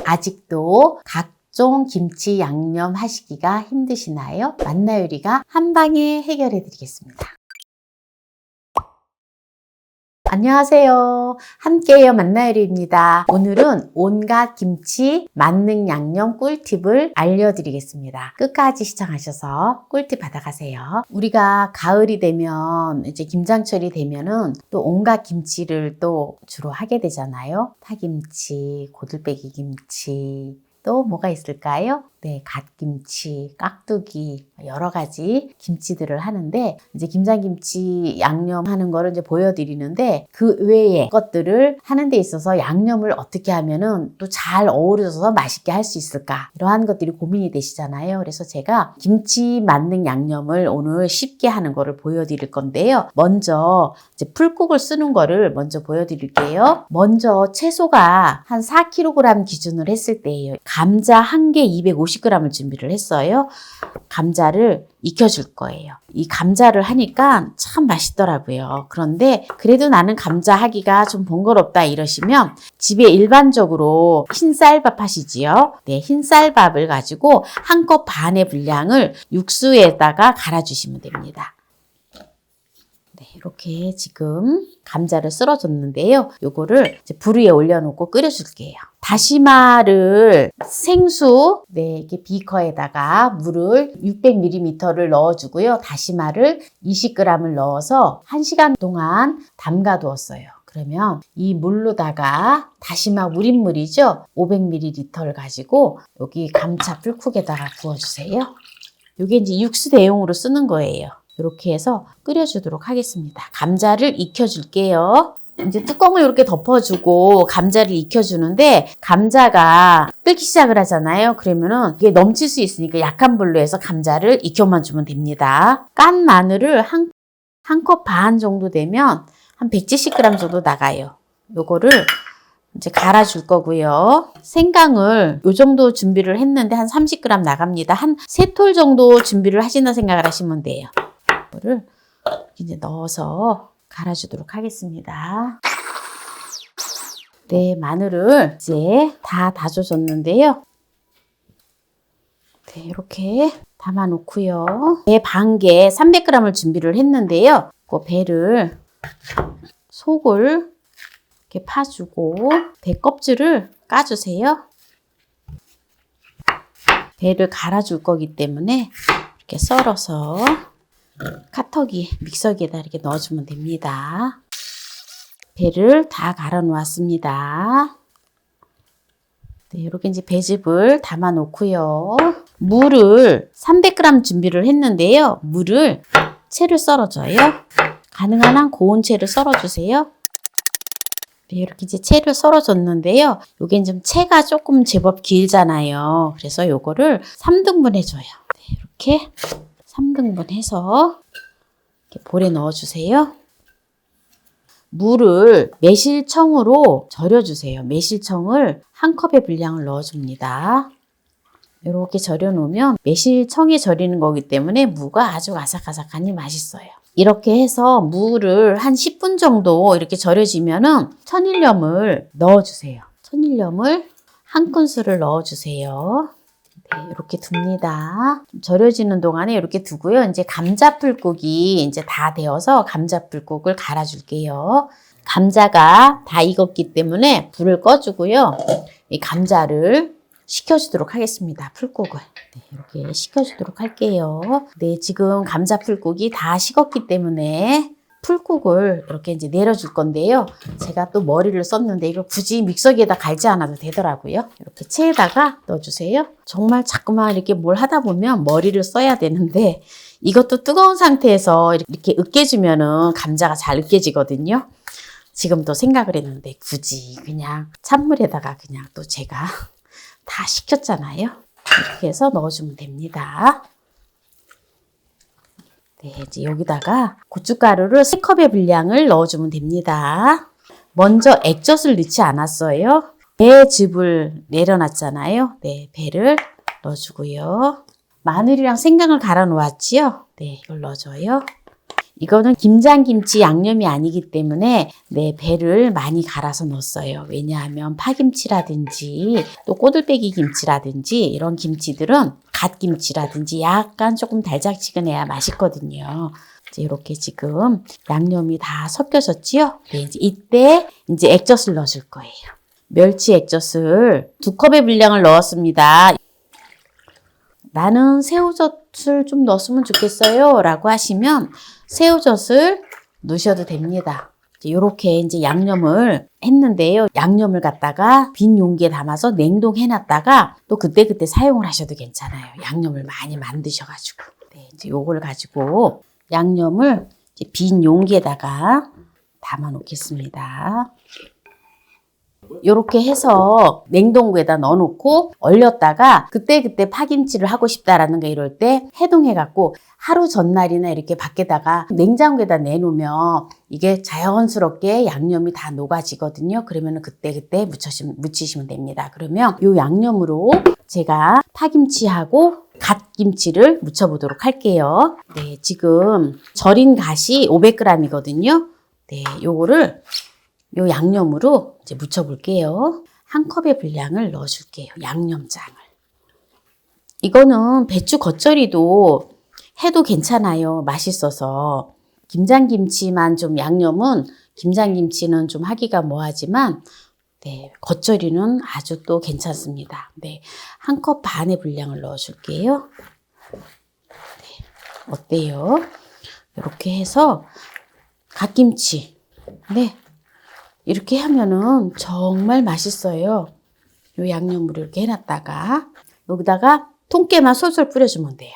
아직도 각종 김치 양념 하시기가 힘드시나요? 만나요리가 한방에 해결해 드리겠습니다. 안녕하세요. 함께해요 만나요리입니다. 오늘은 온갖 김치 만능 양념 꿀팁을 알려드리겠습니다. 끝까지 시청하셔서 꿀팁 받아가세요. 우리가 가을이 되면 이제 김장철이 되면은 또 온갖 김치를 또 주로 하게 되잖아요. 파김치, 고들빼기 김치, 또 뭐가 있을까요? 네, 갓김치, 깍두기 여러 가지 김치들을 하는데 이제 김장김치 양념하는 거를 이제 보여드리는데 그 외의 것들을 하는 데 있어서 양념을 어떻게 하면은 또 잘 어우러져서 맛있게 할 수 있을까 이러한 것들이 고민이 되시잖아요. 그래서 제가 김치 만능 양념을 오늘 쉽게 하는 거를 보여드릴 건데요. 먼저 이제 풀국을 쓰는 거를 먼저 보여드릴게요. 먼저 채소가 한 4kg 기준으로 했을 때예요. 감자 1개 250g을 준비를 했어요. 감자를 익혀줄 거예요. 이 감자를 하니까 참 맛있더라고요. 그런데 그래도 나는 감자 하기가 좀 번거롭다 이러시면 집에 일반적으로 흰쌀밥 하시지요. 네, 흰쌀밥을 가지고 1컵 반의 분량을 육수에다가 갈아주시면 됩니다. 네, 이렇게 지금 감자를 썰어줬는데요. 요거를 이제 불 위에 올려놓고 끓여줄게요. 다시마를 생수, 네, 이렇게 비커에다가 물을 600ml를 넣어주고요. 다시마를 20g을 넣어서 1시간 동안 담가 두었어요. 그러면 이 물로다가 다시마 우린물이죠. 500ml를 가지고 여기 감자 풀국에다가 부어주세요. 이게 이제 육수 대용으로 쓰는 거예요. 이렇게 해서 끓여주도록 하겠습니다. 감자를 익혀줄게요. 이제 뚜껑을 이렇게 덮어주고 감자를 익혀주는데 감자가 끓기 시작을 하잖아요. 그러면은 이게 넘칠 수 있으니까 약한 불로 해서 감자를 익혀만 주면 됩니다. 깐 마늘을 한 컵 반 정도 되면 한 170g 정도 나가요. 요거를 이제 갈아줄 거고요. 생강을 요 정도 준비를 했는데 한 30g 나갑니다. 한 3톨 정도 준비를 하신다 생각을 하시면 돼요. 이거를 이제 넣어서 갈아주도록 하겠습니다. 네, 마늘을 이제 다 다져줬는데요. 네, 이렇게 담아 놓고요. 배 반개 300g을 준비를 했는데요. 그 배를 속을 이렇게 파주고 배 껍질을 까주세요. 배를 갈아줄 거기 때문에 이렇게 썰어서 카터기, 믹서기에다 이렇게 넣어주면 됩니다. 배를 다 갈아 놓았습니다. 네, 이렇게 이제 배즙을 담아 놓고요. 물을 300g 준비를 했는데요. 물을 채를 썰어줘요. 가능한 한 고운 채를 썰어주세요. 네, 이렇게 이제 채를 썰어줬는데요. 요게 좀 채가 조금 제법 길잖아요. 그래서 요거를 3등분 해줘요. 네, 이렇게 3등분 해서 이렇게 볼에 넣어주세요. 물을 매실청으로 절여주세요. 매실청을 1컵의 분량을 넣어줍니다. 이렇게 절여놓으면 매실청에 절이는 거기 때문에 무가 아주 아삭아삭하니 맛있어요. 이렇게 해서 무를 한 10분 정도 이렇게 절여지면은 천일염을 넣어주세요. 천일염을 1큰술을 넣어주세요. 네, 이렇게 둡니다. 절여지는 동안에 이렇게 두고요. 이제 감자풀국이 이제 다 되어서 감자풀국을 갈아줄게요. 감자가 다 익었기 때문에 불을 꺼주고요. 이 감자를 식혀주도록 하겠습니다. 풀국을. 네, 이렇게 식혀주도록 할게요. 네, 지금 감자풀국이 다 식었기 때문에 풀국을 이렇게 이제 내려줄 건데요. 제가 또 머리를 썼는데 이걸 굳이 믹서기에다 갈지 않아도 되더라고요. 이렇게 체에다가 넣어주세요. 정말 자꾸만 이렇게 뭘 하다 보면 머리를 써야 되는데 이것도 뜨거운 상태에서 이렇게 으깨주면은 감자가 잘 으깨지거든요. 지금 또 생각을 했는데 굳이 그냥 찬물에다가 그냥 또 제가 다 식혔잖아요. 이렇게 해서 넣어주면 됩니다. 네, 이제 여기다가 고춧가루를 3컵의 분량을 넣어주면 됩니다. 먼저 액젓을 넣지 않았어요. 배즙을 내려놨잖아요. 네, 배를 넣어주고요. 마늘이랑 생강을 갈아 놓았지요. 네, 이걸 넣어줘요. 이거는 김장김치 양념이 아니기 때문에 네, 배를 많이 갈아서 넣었어요. 왜냐하면 파김치라든지 또 꼬들빼기 김치라든지 이런 김치들은 갓김치라든지 약간 조금 달짝지근해야 맛있거든요. 이제 이렇게 지금 양념이 다 섞여졌지요? 네, 이제 이때 이제 액젓을 넣어줄 거예요. 멸치 액젓을 2컵의 분량을 넣었습니다. 나는 새우젓을 좀 넣었으면 좋겠어요 라고 하시면 새우젓을 넣으셔도 됩니다. 이렇게 이제 양념을 했는데요. 양념을 갖다가 빈 용기에 담아서 냉동해 놨다가 또 그때그때 사용을 하셔도 괜찮아요. 양념을 많이 만드셔가지고. 네, 이제 요걸 가지고 양념을 이제 빈 용기에다가 담아 놓겠습니다. 이렇게 해서 냉동고에다 넣어놓고 얼렸다가 그때그때 파김치를 하고 싶다라는 거 이럴 때 해동해갖고 하루 전날이나 이렇게 밖에다가 냉장고에다 내놓으면 이게 자연스럽게 양념이 다 녹아지거든요. 그러면 그때그때 무치시면 됩니다. 그러면 이 양념으로 제가 파김치하고 갓김치를 무쳐보도록 할게요. 네, 지금 절인 갓이 500g이거든요. 네, 요거를 요 양념으로 이제 무쳐볼게요. 한 컵의 분량을 넣어줄게요. 양념장을. 이거는 배추 겉절이도 해도 괜찮아요. 맛있어서. 김장김치만 좀 양념은 김장김치는 좀 하기가 뭐하지만 네, 겉절이는 아주 또 괜찮습니다. 네, 한 컵 반의 분량을 넣어줄게요. 네, 어때요? 이렇게 해서 갓김치. 네. 이렇게 하면은 정말 맛있어요. 요 양념으로 이렇게 해놨다가 여기다가 통깨만 솔솔 뿌려주면 돼요.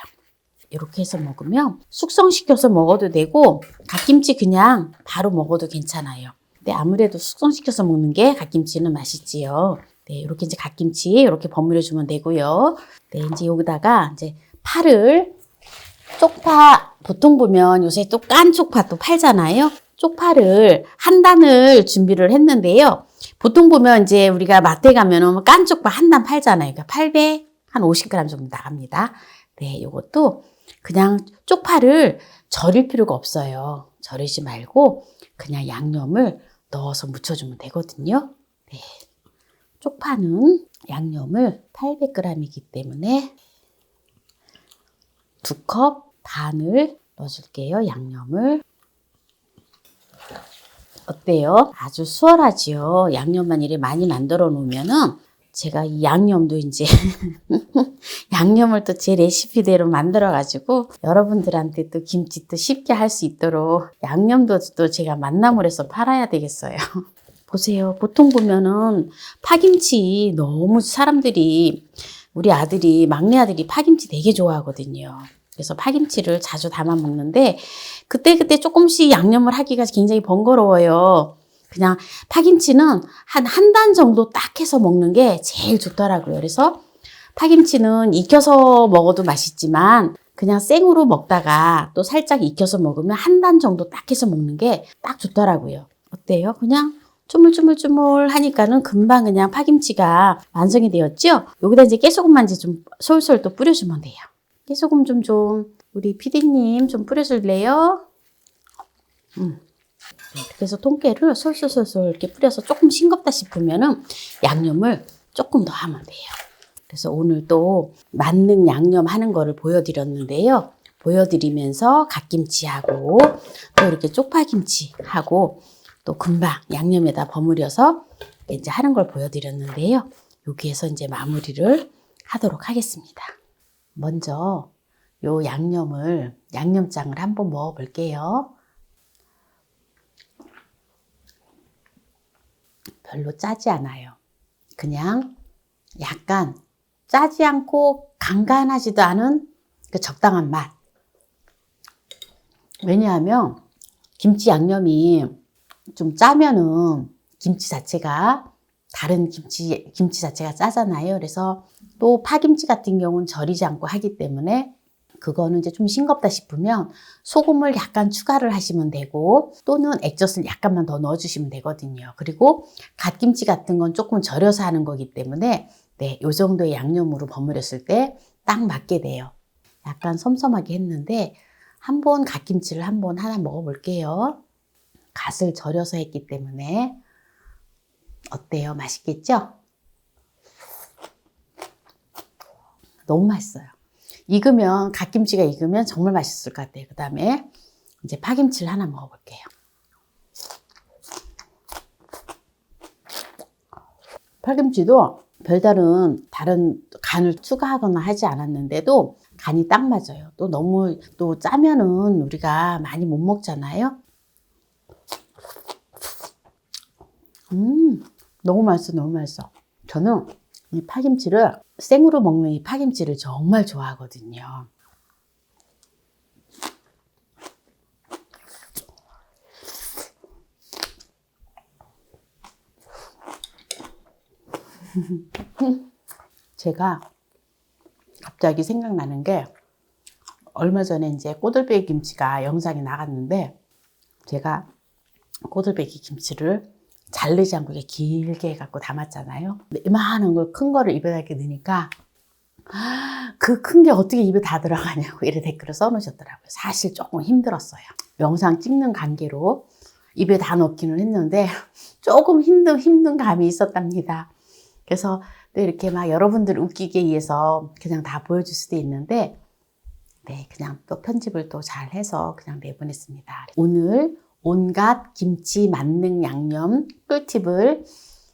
이렇게 해서 먹으면 숙성시켜서 먹어도 되고 갓김치 그냥 바로 먹어도 괜찮아요. 근데 아무래도 숙성시켜서 먹는 게 갓김치는 맛있지요. 네, 이렇게 이제 갓김치 이렇게 버무려 주면 되고요. 네, 이제 여기다가 이제 파를 쪽파 보통 보면 요새 또 깐 쪽파 또 팔잖아요. 쪽파를 한 단을 준비를 했는데요. 보통 보면 이제 우리가 마트에 가면은 깐 쪽파 한 단 팔잖아요. 그러니까 800, 한 50g 정도 나갑니다. 네, 요것도 그냥 쪽파를 절일 필요가 없어요. 절이지 말고 그냥 양념을 넣어서 무쳐주면 되거든요. 네, 쪽파는 양념을 800g이기 때문에 2컵 반을 넣어줄게요. 양념을. 어때요? 아주 수월하지요. 양념만 이렇게 많이 만들어 놓으면은 제가 이 양념도 이제 양념을 또 제 레시피대로 만들어 가지고 여러분들한테 또 김치 또 쉽게 할 수 있도록 양념도 또 제가 만나물에서 팔아야 되겠어요. 보세요. 보통 보면은 파김치 너무 사람들이 우리 아들이 막내 아들이 파김치 되게 좋아하거든요. 그래서 파김치를 자주 담아 먹는데 그때그때 조금씩 양념을 하기가 굉장히 번거로워요. 그냥 파김치는 한 단 정도 딱 해서 먹는 게 제일 좋더라고요. 그래서 파김치는 익혀서 먹어도 맛있지만 그냥 생으로 먹다가 또 살짝 익혀서 먹으면 한 단 정도 딱 해서 먹는 게 딱 좋더라고요. 어때요? 그냥 쪼물쪼물쪼물 하니까는 금방 그냥 파김치가 완성이 되었죠? 여기다 이제 깨소금만 이제 좀 솔솔 또 뿌려주면 돼요. 깨소금 좀 우리 피디님 좀 뿌려줄래요? 그래서 통깨를 솔솔솔솔 이렇게 뿌려서 조금 싱겁다 싶으면은 양념을 조금 더 하면 돼요. 그래서 오늘 또 만능 양념 하는 거를 보여드렸는데요. 보여드리면서 갓김치하고 또 이렇게 쪽파김치하고 또 금방 양념에다 버무려서 이제 하는 걸 보여드렸는데요. 여기에서 이제 마무리를 하도록 하겠습니다. 먼저 요 양념장을 한번 먹어 볼게요. 별로 짜지 않아요. 그냥 약간 짜지 않고 간간하지도 않은 그 적당한 맛. 왜냐하면 김치 양념이 좀 짜면은 김치 자체가 다른 김치 자체가 짜잖아요. 그래서 또 파김치 같은 경우는 절이지 않고 하기 때문에 그거는 이제 좀 싱겁다 싶으면 소금을 약간 추가를 하시면 되고 또는 액젓을 약간만 더 넣어주시면 되거든요. 그리고 갓김치 같은 건 조금 절여서 하는 거기 때문에 네, 요 정도의 양념으로 버무렸을 때 딱 맞게 돼요. 약간 섬섬하게 했는데 한번 갓김치를 한번 하나 먹어볼게요. 갓을 절여서 했기 때문에. 어때요? 맛있겠죠? 너무 맛있어요. 익으면, 갓김치가 익으면 정말 맛있을 것 같아요. 그 다음에 이제 파김치를 하나 먹어볼게요. 파김치도 별다른 다른 간을 추가하거나 하지 않았는데도 간이 딱 맞아요. 또 너무 또 짜면은 우리가 많이 못 먹잖아요. 너무 맛있어, 너무 맛있어. 저는 이 파김치를 생으로 먹는 이 파김치를 정말 좋아하거든요. 제가 갑자기 생각나는 게 얼마 전에 이제 꼬들빼기 김치가 영상이 나갔는데 제가 꼬들빼기 김치를 자르지 않고 이렇게 길게 해갖고 담았잖아요. 근데 이만한 걸 큰 거를 입에다 이렇게 넣으니까 그 큰 게 어떻게 입에 다 들어가냐고 이렇게 댓글을 써놓으셨더라고요. 사실 조금 힘들었어요. 영상 찍는 관계로 입에 다 넣기는 했는데 조금 힘든 감이 있었답니다. 그래서 또 이렇게 막 여러분들 웃기게 위해서 그냥 다 보여줄 수도 있는데 네, 그냥 또 편집을 또 잘 해서 그냥 내보냈습니다. 오늘 온갖 김치 만능 양념 꿀팁을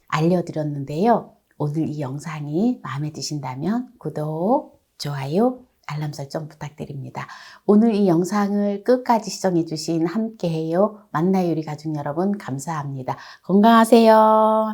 알려드렸는데요. 오늘 이 영상이 마음에 드신다면 구독, 좋아요, 알람 설정 부탁드립니다. 오늘 이 영상을 끝까지 시청해주신 함께해요 만나요 우리 가족 여러분 감사합니다. 건강하세요.